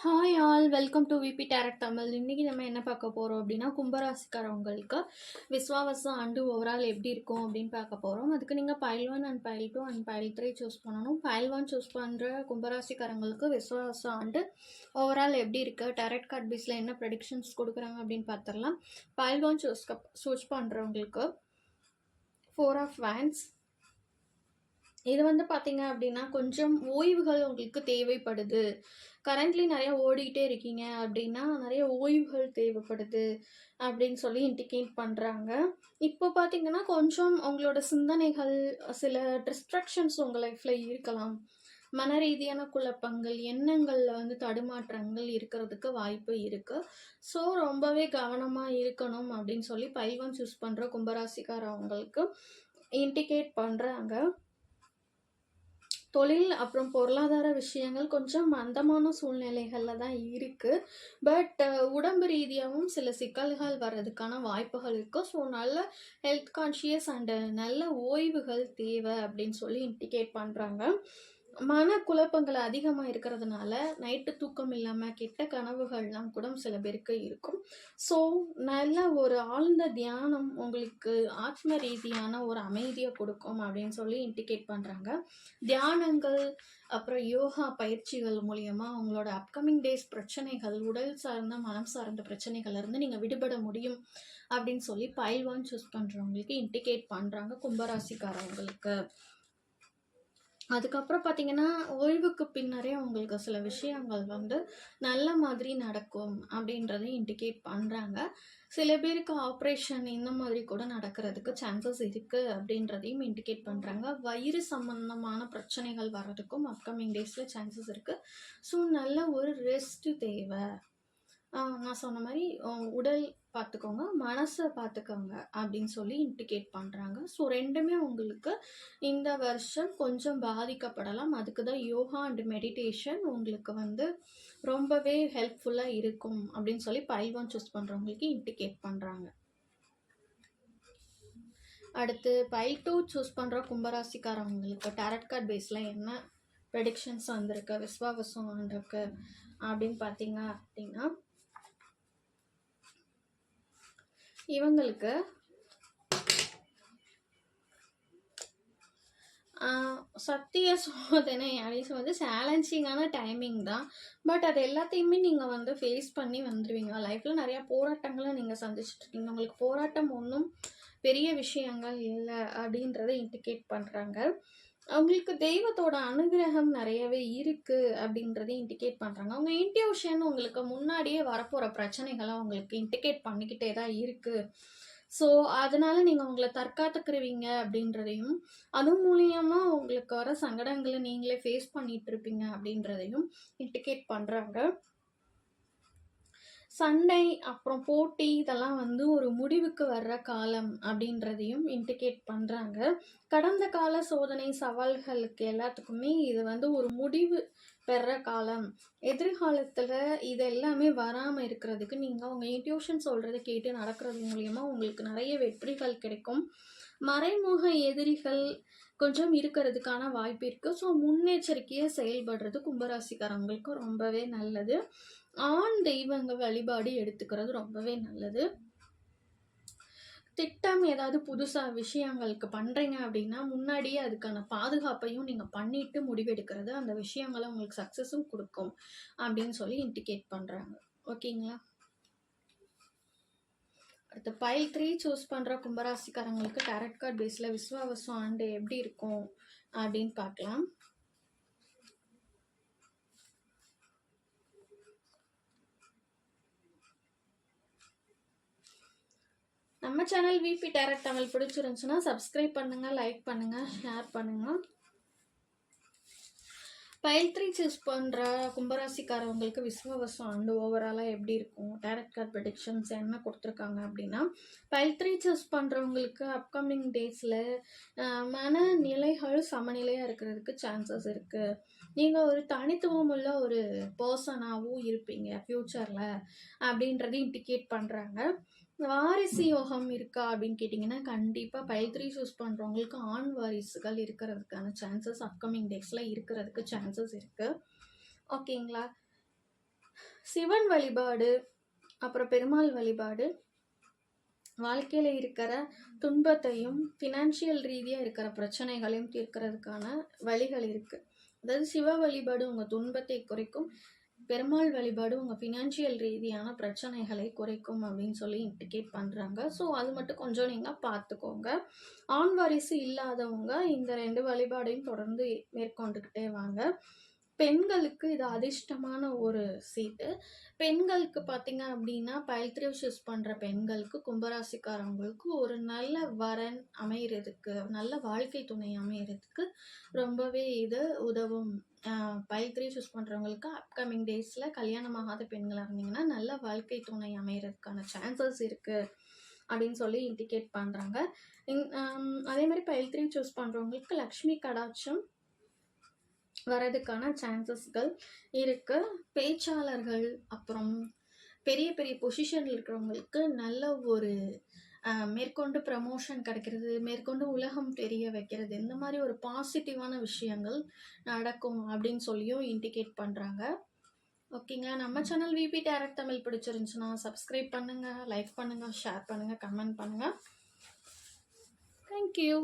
Hi all welcome to VP tarot Tamil. இன்றைக்கி நம்ம என்ன பார்க்க போகிறோம் அப்படின்னா, கும்பராசிக்காரவங்களுக்கு விஸ்வாவசம் ஆண்டு ஓவரால் எப்படி இருக்கும் அப்படின்னு பார்க்க போகிறோம். அதுக்கு நீங்கள் file 1 and file 2 and file 3 choose பண்ணணும். பைல் 1 சூஸ் பண்ணுற கும்பராசிக்காரங்களுக்கு விஸ்வாவசம் ஆண்டு ஓவரால் எப்படி இருக்குது, டேரட் கார்ட் பேஸில் என்ன ப்ரெடிக்ஷன்ஸ் கொடுக்குறாங்க அப்படின்னு பார்த்துடலாம். பைல் 1 சூஸ் பண்ணுறவங்களுக்கு 4 ஆஃப் Wands. இது வந்து பார்த்தீங்க அப்படின்னா கொஞ்சம் ஓய்வுகள் உங்களுக்கு தேவைப்படுது. கரண்ட்லி நிறைய ஓடிக்கிட்டே இருக்கீங்க அப்படின்னா நிறைய ஓய்வுகள் தேவைப்படுது அப்படின்னு சொல்லி இண்டிகேட் பண்ணுறாங்க. இப்போ பார்த்தீங்கன்னா கொஞ்சம் உங்களோட சிந்தனைகள், சில டிஸ்ட்ராக்ஷன்ஸ் உங்கள் லைஃப்பில் இருக்கலாம். மன ரீதியான குழப்பங்கள், எண்ணங்களில் வந்து தடுமாற்றங்கள் இருக்கிறதுக்கு வாய்ப்பு இருக்குது. ஸோ ரொம்பவே கவனமாக இருக்கணும் அப்படின்னு சொல்லி பைல் 1 சூஸ் பண்ணுற கும்பராசிக்காரவங்களுக்கு இண்டிகேட் பண்ணுறாங்க. தொழில் அப்புறம் பொருளாதார விஷயங்கள் கொஞ்சம் மந்தமான சூழ்நிலைகளில் தான் இருக்குது. பட் உடம்பு ரீதியாகவும் சில சிக்கல்கள் வர்றதுக்கான வாய்ப்புகள் இருக்குது. ஸோ நல்ல ஹெல்த் கான்ஷியஸ் அண்டு நல்ல ஓய்வுகள் தேவை அப்படின்னு சொல்லி இண்டிகேட் பண்ணுறாங்க. மன குழப்பங்கள் அதிகமாக இருக்கிறதுனால நைட்டு தூக்கம் இல்லாமல் கெட்ட கனவுகள்லாம் கூட சில பேருக்கு இருக்கும். ஸோ நல்ல ஒரு ஆழ்ந்த தியானம் உங்களுக்கு ஆத்ம ரீதியான ஒரு அமைதியை கொடுக்கும் அப்படின்னு சொல்லி இண்டிகேட் பண்ணுறாங்க. தியானங்கள் அப்புறம் யோகா பயிற்சிகள் மூலயமா உங்களோட அப்கமிங் டேஸ் பிரச்சனைகள், உடல் சார்ந்த மனம் சார்ந்த பிரச்சனைகள்லேருந்து நீங்கள் விடுபட முடியும் அப்படின்னு சொல்லி பைல் 1 சூஸ் பண்ணுறவங்களுக்கு இண்டிகேட் பண்ணுறாங்க கும்பராசிக்காரவங்களுக்கு. அதுக்கப்புறம் பார்த்தீங்கன்னா, ஓய்வுக்கு பின்னரே உங்களுக்கு சில விஷயங்கள் வந்து நல்ல மாதிரி நடக்கும் அப்படின்றதையும் இண்டிகேட் பண்ணுறாங்க. சில பேருக்கு ஆப்ரேஷன் இந்த மாதிரி கூட நடக்கிறதுக்கு சான்சஸ் இருக்குது அப்படின்றதையும் இண்டிகேட் பண்ணுறாங்க. வயிறு சம்பந்தமான பிரச்சனைகள் வர்றதுக்கும் அப்கமிங் டேஸில் சான்சஸ் இருக்குது. ஸோ நல்ல ஒரு ரெஸ்ட்டு தேவை. நான் சொன்ன மாதிரி உடல் பார்த்துக்கோங்க, மனசை பார்த்துக்கோங்க அப்படின்னு சொல்லி இண்டிகேட் பண்ணுறாங்க. ஸோ ரெண்டுமே உங்களுக்கு இந்த வருஷம் கொஞ்சம் பாதிக்கப்படலாம். அதுக்கு தான் யோகா அண்ட் மெடிடேஷன் உங்களுக்கு வந்து ரொம்பவே ஹெல்ப்ஃபுல்லாக இருக்கும் அப்படின்னு சொல்லி பைல் 1 சூஸ் பண்ணுறவங்களுக்கு இண்டிகேட் பண்ணுறாங்க. அடுத்து பைல் 2 சூஸ் பண்ணுற கும்பராசிக்காரவங்களுக்கு டேரட் கார்ட் பேஸில் என்ன ப்ரெடிக்ஷன்ஸ் வந்திருக்கு, விஸ்வாவசம் வந்திருக்கு அப்படின்னு பார்த்தீங்க அப்படின்னா, இவங்களுக்கு சத்திய சோதனை அப்படின்னு வந்து சேலஞ்சிங்கான டைமிங் தான். பட் அது எல்லாத்தையுமே நீங்கள் வந்து ஃபேஸ் பண்ணி வந்துடுவீங்க. லைஃப்பில் நிறையா போராட்டங்களை நீங்கள் சந்திச்சுட்ருக்கீங்க. உங்களுக்கு போராட்டம் ஒன்றும் பெரிய விஷயங்கள் இல்லை அப்படின்றத இண்டிகேட் பண்ணுறாங்க. அவங்களுக்கு தெய்வத்தோட அனுகிரகம் நிறையவே இருக்குது அப்படின்றத இண்டிகேட் பண்ணுறாங்க. அவங்க இன்ட்யூஷன் உங்களுக்கு முன்னாடியே வரப்போகிற பிரச்சனைகளை அவங்களுக்கு இண்டிகேட் பண்ணிக்கிட்டே தான் இருக்குது. ஸோ அதனால் நீங்கள் உங்களை தற்காத்துக்குருவீங்க அப்படின்றதையும், அது மூலியமாக உங்களுக்கு வர சங்கடங்களை நீங்களே ஃபேஸ் பண்ணிகிட்டு இருப்பீங்க அப்படின்றதையும் இண்டிகேட் பண்ணுறாங்க. சண்டை அப்புறம் போட்டி இதெல்லாம் வந்து ஒரு முடிவுக்கு வர்ற காலம் அப்படின்றதையும் இண்டிகேட் பண்ணுறாங்க. கடந்த கால சோதனை சவால்களுக்கு எல்லாத்துக்குமே இது வந்து ஒரு முடிவு பெற காலம். எதிர்காலத்தில் இது எல்லாமே வராமல் இருக்கிறதுக்கு நீங்கள் உங்கள் இன்ட்யூஷன் சொல்கிறத கேட்டு நடக்கிறது மூலயமா உங்களுக்கு நிறைய வெற்றிகள் கிடைக்கும். மறைமுக எதிரிகள் கொஞ்சம் இருக்கிறதுக்கான வாய்ப்பு இருக்குது. ஸோ முன்னெச்சரிக்கையாக செயல்படுறது கும்பராசிக்காரங்களுக்கு ரொம்பவே நல்லது. ஆண் தெய்வங்க வழிபாடு எடுத்துக்கிறது ரொம்பவே நல்லது. திட்டம் ஏதாவது புதுசாக விஷயங்களுக்கு பண்ணுறீங்க அப்படின்னா முன்னாடியே அதுக்கான பாதுகாப்பையும் நீங்கள் பண்ணிட்டு முடிவெடுக்கிறது அந்த விஷயங்களை உங்களுக்கு சக்ஸஸும் கொடுக்கும் அப்படின்னு சொல்லி இண்டிகேட் பண்ணுறாங்க. ஓகேங்களா? அடுத்து பைல் 3 சூஸ் பண்ணுற கும்பராசிக்காரங்களுக்கு டேரட் கார்ட் பேஸில் விஸ்வாவசம் ஆண்டு எப்படி இருக்கும் அப்படின்னு பார்க்கலாம். நம்ம சேனல் விபி டேரட் தமிழ் பிடிச்சிருந்துச்சுன்னா சப்ஸ்கிரைப் பண்ணுங்கள், லைக் பண்ணுங்கள், ஷேர் பண்ணுங்கள். பைல் 3 சூஸ் பண்ணுற கும்பராசிக்காரவங்களுக்கு விஸ்வாவசம் ஆண்டு ஓவராலாக எப்படி இருக்கும், டேரட் கார்ட் ப்ரெடிக்ஷன்ஸ் என்ன கொடுத்துருக்காங்க அப்படின்னா, பைல் 3 சூஸ் பண்ணுறவங்களுக்கு அப்கமிங் டேஸில் மனநிலைகள் சமநிலையாக இருக்கிறதுக்கு சான்சஸ் இருக்குது. நீங்கள் ஒரு தனித்துவம் உள்ள ஒரு பர்சனாகவும் இருப்பீங்க ஃப்யூச்சரில் அப்படின்றது இண்டிகேட் பண்ணுறாங்க. வாரிசு யோகம் இருக்கா அப்படின்னு கேட்டிங்கன்னா, கண்டிப்பாக பைல் 3 சூஸ் பண்ணுறவங்களுக்கு ஆண் வாரிசுகள் இருக்கிறதுக்கான சான்சஸ் அப்கமிங் டேஸில் இருக்கிறதுக்கு சான்சஸ் இருக்குது. ஓகேங்களா? சிவன் வழிபாடு, அப்புறம் பெருமாள் வழிபாடு வாழ்க்கையில் இருக்கிற துன்பத்தையும் ஃபினான்ஷியல் ரீதியாக இருக்கிற பிரச்சனைகளையும் தீர்க்கிறதுக்கான வழிகள் இருக்குது. அதாவது சிவ வழிபாடு உங்கள் துன்பத்தை குறைக்கும், பெருமாள் வழிபாடு உங்கள் ஃபினான்ஷியல் ரீதியான பிரச்சனைகளை குறைக்கும் அப்படின்னு சொல்லி இண்டிகேட் பண்ணுறாங்க. ஸோ அது மட்டும் கொஞ்சம் நீங்கள் பார்த்துக்கோங்க. ஆண் வாரிசு இல்லாதவங்க இந்த 2 வழிபாடையும் தொடர்ந்து மேற்கொண்டுக்கிட்டே வாங்க. பெண்களுக்கு இது அதிர்ஷ்டமான ஒரு சீட்டு. பெண்களுக்கு பார்த்தீங்க அப்படின்னா பைல் 3 சூஸ் பண்ணுற பெண்களுக்கு, கும்பராசிக்காரவங்களுக்கு ஒரு நல்ல வரன் அமைகிறதுக்கு, நல்ல வாழ்க்கை துணை அமைகிறதுக்கு ரொம்பவே இது உதவும். பைல் 3 சூஸ் பண்ணுறவங்களுக்கு அப்கமிங் டேஸில் கல்யாணமாகாத பெண்களாக இருந்தீங்கன்னா நல்ல வாழ்க்கை துணை அமைகிறதுக்கான சான்சஸ் இருக்குது அப்படின்னு சொல்லி இண்டிகேட் பண்ணுறாங்க. அதே மாதிரி பைல் 3 சூஸ் பண்ணுறவங்களுக்கு லக்ஷ்மி கடாட்சம் வரதுக்கான சான்சஸ்கள் இருக்குது. பேச்சாளர்கள், அப்புறம் பெரிய பெரிய பொசிஷனில் இருக்கிறவங்களுக்கு நல்ல ஒரு மேற்கொண்டு ப்ரமோஷன் கிடைக்கிறது, மேற்கொண்டு உலகம் தெரிய வைக்கிறது, இந்த மாதிரி ஒரு பாசிட்டிவான விஷயங்கள் நடக்கும் அப்படின்னு சொல்லியும் இண்டிகேட் பண்ணுறாங்க. ஓகேங்களா? நம்ம சேனல் விபி டேரக்ட் தமிழ் பிடிச்சிருந்துச்சுன்னா சப்ஸ்கிரைப் பண்ணுங்கள், லைக் பண்ணுங்கள், ஷேர் பண்ணுங்கள், கமெண்ட் பண்ணுங்கள். தேங்க்யூ.